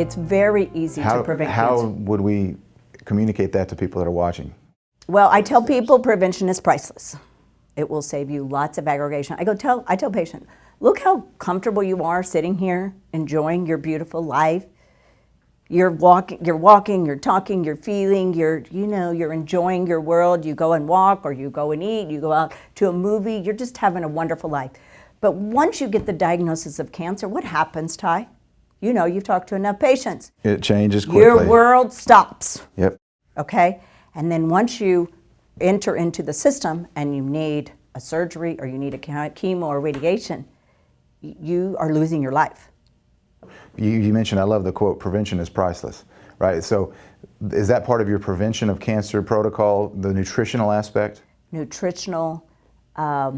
It's very easy to prevent cancer. How would we communicate that to people that are watching? Well, I tell people prevention is priceless. It will save you lots of aggravation. I tell patients, look how comfortable you are sitting here, enjoying your beautiful life. You're walking, you're talking, you're feeling, you're enjoying your world. You go and walk, or you go and eat, you go out to a movie, you're just having a wonderful life. But once you get the diagnosis of cancer, what happens, Ty? You know, you've talked to enough patients. It changes quickly. Your world stops. Yep. Okay? And then once you enter into the system and you need a surgery or you need a chemo or radiation, you are losing your life. You mentioned, I love the quote, prevention is priceless, right? So is that part of your prevention of cancer protocol, the nutritional aspect? Nutritional, a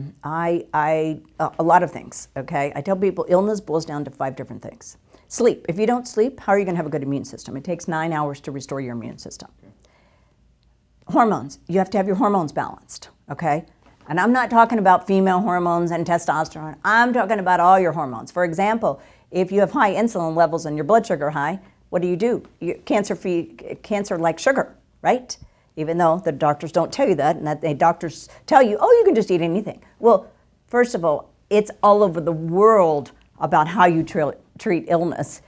lot of things, okay? I tell people illness boils down to 5 different things. Sleep. If you don't sleep, how are you going to have a good immune system? It takes 9 hours to restore your immune system. Hormones. You have to have your hormones balanced, okay? And I'm not talking about female hormones and testosterone. I'm talking about all your hormones. For example, if you have high insulin levels and your blood sugar high, what do? Cancer like sugar, right? Even though the doctors don't tell you that, and that the doctors tell you, oh, you can just eat anything. Well, first of all, it's all over the world about how you treat illness.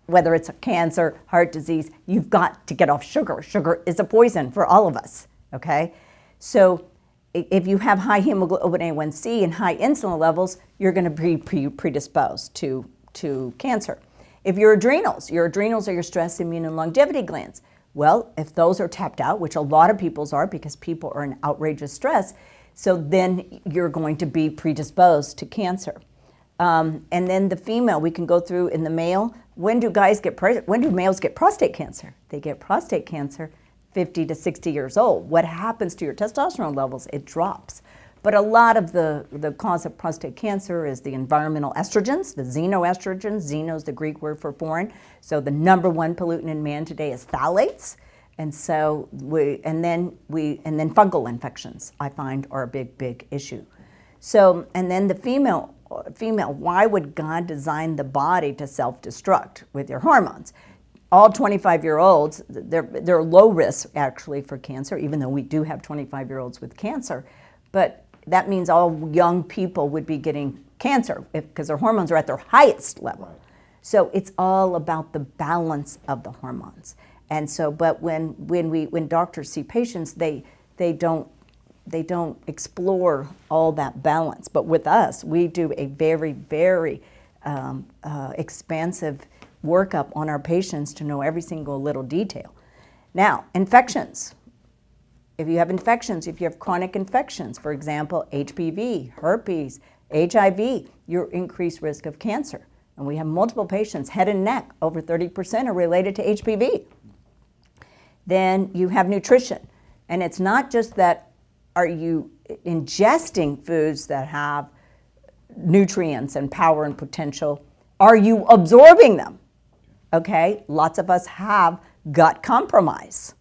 Whether it's a cancer, heart disease, you've got to get off sugar. Sugar is a poison for all of us, okay? So if you have high hemoglobin A1C and high insulin levels, you're going to be predisposed to cancer. If your adrenals are your stress, immune, and longevity glands. Well, if those are tapped out, which a lot of people's are because people are in outrageous stress, so then you're going to be predisposed to cancer. And then the female, we can go through in the male. When do males get prostate cancer? They get prostate cancer 50 to 60 years old. What happens to your testosterone levels? It drops. But a lot of the cause of prostate cancer is the environmental estrogens, the xenoestrogens. Xeno is the Greek word for foreign. So the number 1 pollutant in man today is phthalates. And so and then fungal infections, I find, are a big issue. So, and then the female, why would God design the body to self-destruct with your hormones? All 25-year-olds, they're low risk actually for cancer, even though we do have 25-year-olds with cancer. But that means all young people would be getting cancer because their hormones are at their highest level. Right. So it's all about the balance of the hormones. And so, but when doctors see patients, they don't explore all that balance. But with us, we do a very expansive workup on our patients to know every single little detail. Now, infections. If you have infections, if you have chronic infections, for example, HPV, herpes, HIV, you're increased risk of cancer. And we have multiple patients, head and neck, over 30% are related to HPV. Then you have nutrition. And it's not just that are you ingesting foods that have nutrients and power and potential, are you absorbing them? Okay, lots of us have gut compromise.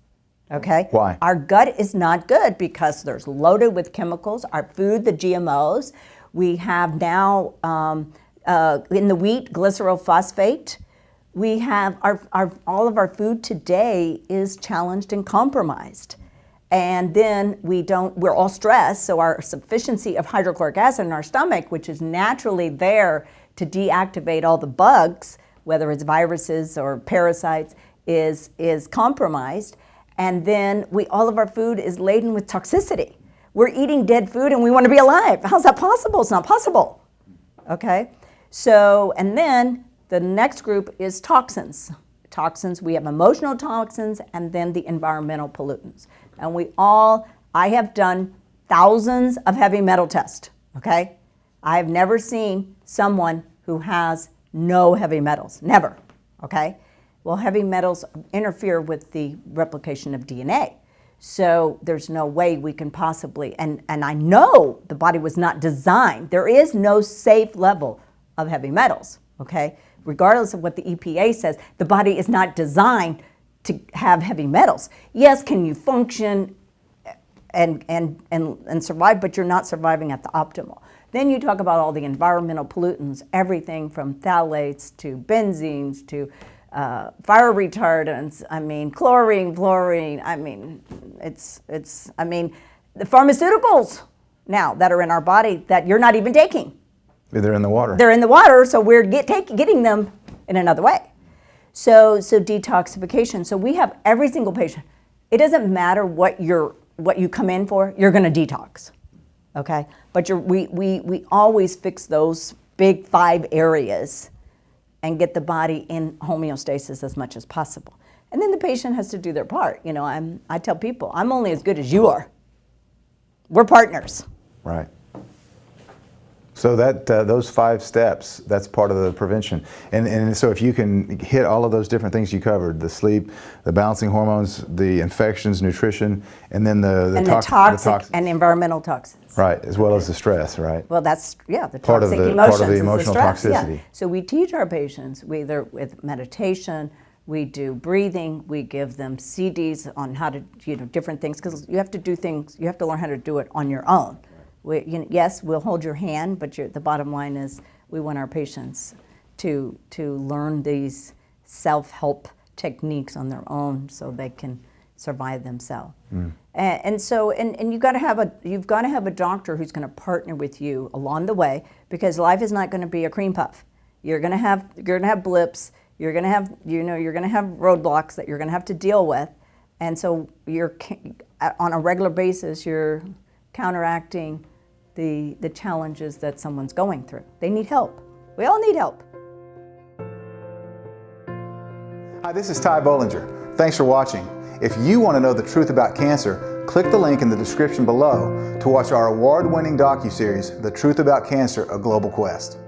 Okay? Why? Our gut is not good because there's loaded with chemicals. Our food, the GMOs, we have now in the wheat, glycerophosphate. We have all of our food today is challenged and compromised. And then we're all stressed, so our sufficiency of hydrochloric acid in our stomach, which is naturally there to deactivate all the bugs, whether it's viruses or parasites, is compromised. And then all of our food is laden with toxicity. We're eating dead food and we want to be alive. How's that possible? It's not possible. Okay? So, and then the next group is toxins. Toxins, we have emotional toxins and then the environmental pollutants. And I have done thousands of heavy metal tests, okay? I have never seen someone who has no heavy metals, never, okay? Well, heavy metals interfere with the replication of DNA. So there's no way we can possibly, and I know the body was not designed, there is no safe level of heavy metals, okay? Regardless of what the EPA says, the body is not designed to have heavy metals. Yes, can you function and survive, but you're not surviving at the optimal. Then you talk about all the environmental pollutants, everything from phthalates to benzenes to fire retardants, I mean, chlorine, fluorine, I mean, I mean, the pharmaceuticals now that are in our body that you're not even taking. They're in the water. They're in the water, so we're getting them in another way. So detoxification. So we have every single patient. It doesn't matter what you come in for, you're going to detox, okay? But we always fix those big 5 areas and get the body in homeostasis as much as possible. And then the patient has to do their part. You know, I tell people, I'm only as good as you are. We're partners. Right. So that those 5 steps, that's part of the prevention. And so if you can hit all of those different things you covered, the sleep, the balancing hormones, the infections, nutrition, and then the toxic and environmental toxins. Right, as well as the stress, right? Well, that's, yeah, the part of toxic the emotions part of the is emotional stress, toxicity. Yeah. So we teach our patients, either with meditation, we do breathing, we give them CDs on how to, different things, because you have to do things, you have to learn how to do it on your own. Yes, we'll hold your hand, but the bottom line is we want our patients to learn these self-help techniques on their own so they can survive themselves. And you've got to have a doctor who's going to partner with you along the way, because life is not going to be a cream puff. You're going to have blips. You're going to have roadblocks that you're going to have to deal with, and so you're on a regular basis you're counteracting the challenges that someone's going through. They need help. We all need help. Hi, this is Ty Bollinger. Thanks for watching. If you want to know the truth about cancer, click the link in the description below to watch our award-winning docu-series, The Truth About Cancer, A Global Quest.